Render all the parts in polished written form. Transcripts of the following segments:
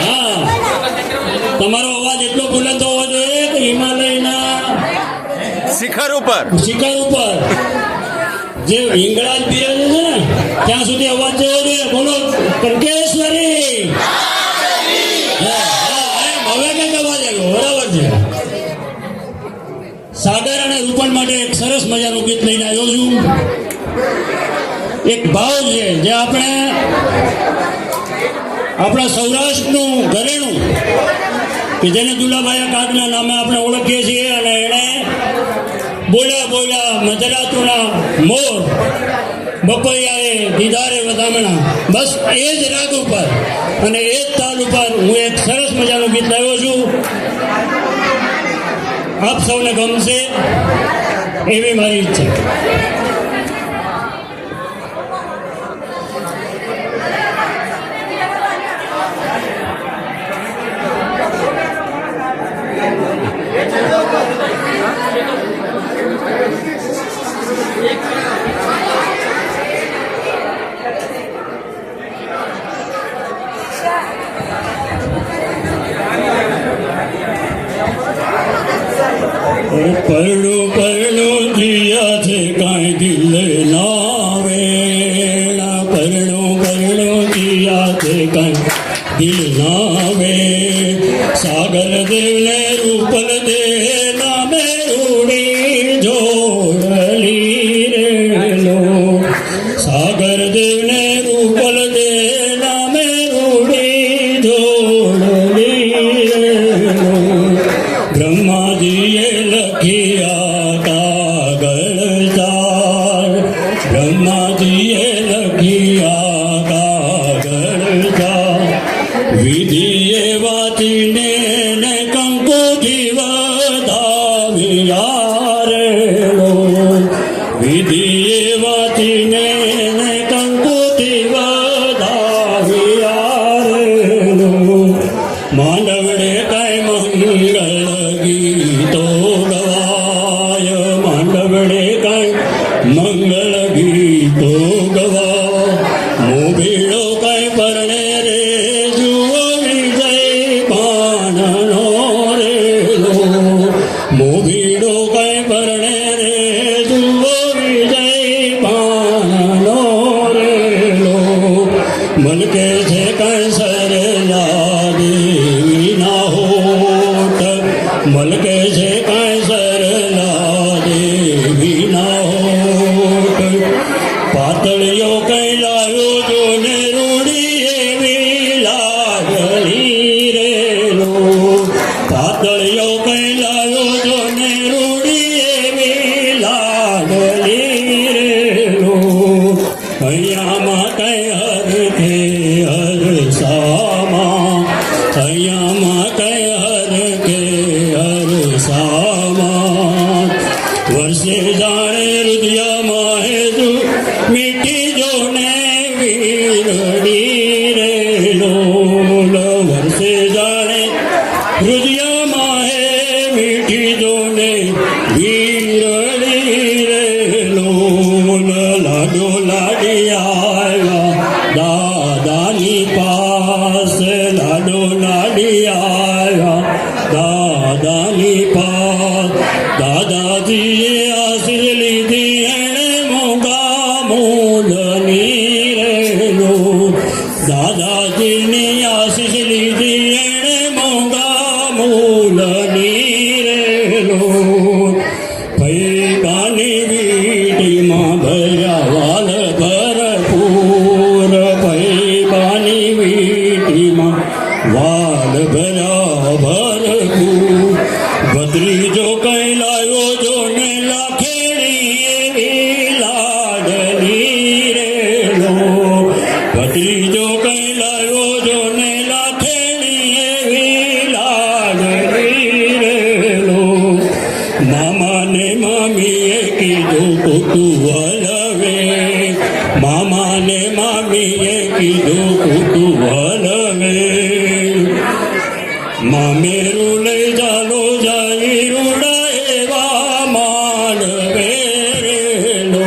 હા, તમારો અવાજ એટલો બુલંદ હોવો જોઈએ કે હિમાલયના શિખર ઉપર જે હિંગળાજ બિરાજે છે ને ત્યાં સુધી અવાજ જવો જોઈએ. બોલો કંકેશ્વરી. હવે કઈક અવાજ આવ્યો, બરાબર છે. સાગર અને રૂપણ માટે એક સરસ મજાનું ગીત લઈને આવ્યો છું. એક ભાવ છે જે આપણા સૌરાષ્ટ્રનું ઘરેણું કે જેને દુલાભાઈ કાકના નામે આપણે ઓળખીએ છીએ, અને એણે બોલ્યા મજરાતુના મોર બપૈયાએ દીદારે વધામણા, બસ એ જ રાગ ઉપર અને એ જ તાલ ઉપર હું એક સરસ મજાનું ગીત લાવ્યો છું. આપ સૌને ગમશે એવી મારી ઈચ્છા. પરણું દિયા છે કાંઈ દિલ ના વેણા, પરણું દિયા છે કાંઈ દિલ ના વે. સાગર દેવને રૂપલ દે નામે રૂડી જોડલી રેલો, સાગર દેવને રૂપલ દે નામે રૂડી જોડલી રેલો. બ્રહ્માજીએ લખિયા કાગળ ચાર, બ્રહ્માજીએ લખિયા કાગળ ચાર. વિધિએ વાંચીને ને કંકુથી વધાવ્યા રેલો, વિધિએ વાંચીને ને કંકુથી વધાવ્યા રેલો. માંડવડે કાંઈ મંગળ ગીતો ગવાય, માંડવડે કાંઈ મંગળ ગીતો ગવાય. મોભીડો કાંઈ પરણે રે જુઓ વિજય પાનનો રેલો, મોભીડો કાંઈ પરણે રે જુઓ વિજય પાનનો રેલો. મલકે છે કાંઈ સરલા દેવી ના હોટ, મલકે છે કાંઈ સરલા દેવી ના હોટ. પાતળીઓ કઈ લાવ્યો જો ને રૂડી એવી લાગણી રેલો, પાતળીઓ કઈ લાવ્યો જો ને રૂડી એવી લાગણી રેલો. અહીંયામાં કઈ હરખે હરસામાં, અહીંયામાં કઈ હરખે હરસામાં. વર્ષે જાણે રુદિયામાં હેતુ મીઠી જોને વીરડી રેલો, વર્ષે જાણે રુદિયામાં હે મીઠી જોને વીરડી રેલો. લાડો લાડી આવ્યા દાદાની પાસ, લાડો લાડી આવ્યા દાદાની પાસ. દાદાજીએ આશીષ લીધી એણે મોંઘા મૂલની રેલો, દાદાજીની આશીષ લીધી એણે મોંઘા મૂલની રેલો. પૈકાની વીટીમાં ભર્યા વાલ ભરપૂર, પૈકાની વીટીમાં વાલ ભર્યા ભરપૂર. ભત્રીજો કઈ લાવ્યો જો ને લાખેડી એવી લાડલી રેલો, ભત્રીજો કઈ લાવ્યો જો ને લાખેડી એવી લાડલી રેલો. મામા ને મામીએ કીધું કુતૂહલ વે, મામા ને મામીએ કીધું કુતૂહલ વે. મામેરું લઈ ચાલો જાય રૂડા એવા માંડવે રેલો,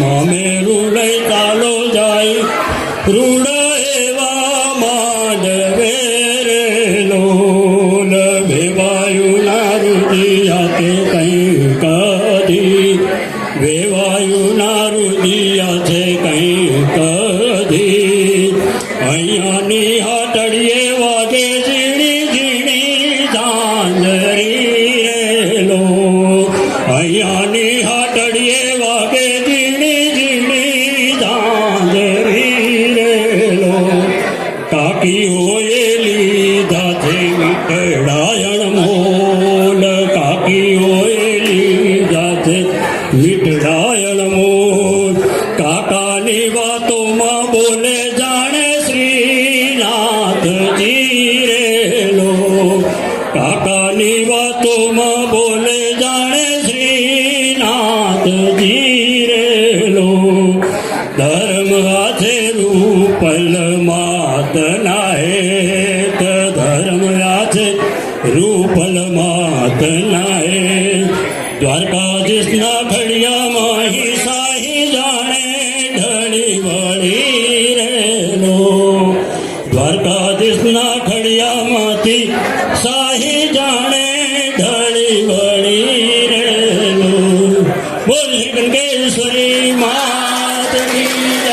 મામેરું લઈ ચાલો જાય રૂડા એવા માંડવે અહીંયાની હાટડીએ વાગે ઝીણી ઝીણી ઝાંઝરી રેલો અહીંયાની હાટડીએ વાગે ઝીણી ઝીણી ઝાંઝરી રેલો કાકી હોયેલી ધાથે મીઠડાયણ મોલ કાકી હોયેલી ધાથે મીઠડાયણ મોલ કાકાની વાતોમાં બોલે જાણે શ્રીનાથજી રેલો કાકાની વાતોમાં બોલે જાણે શ્રીનાથજી રેલો ધર્મ હાથે રૂપલ માતના હેત ધર્મ હાથે રૂપલ માતના હેત દ્વારકાધીશના ઘડિયામાં હી સાહી જાણે ઢળી વળી રેલો દ્વારકાધીશના ઘડિયામાંથી સાહી જાણે ઢળી વળી રેલો બોલ શ્રી ગંગેશ્વરી માતની જય.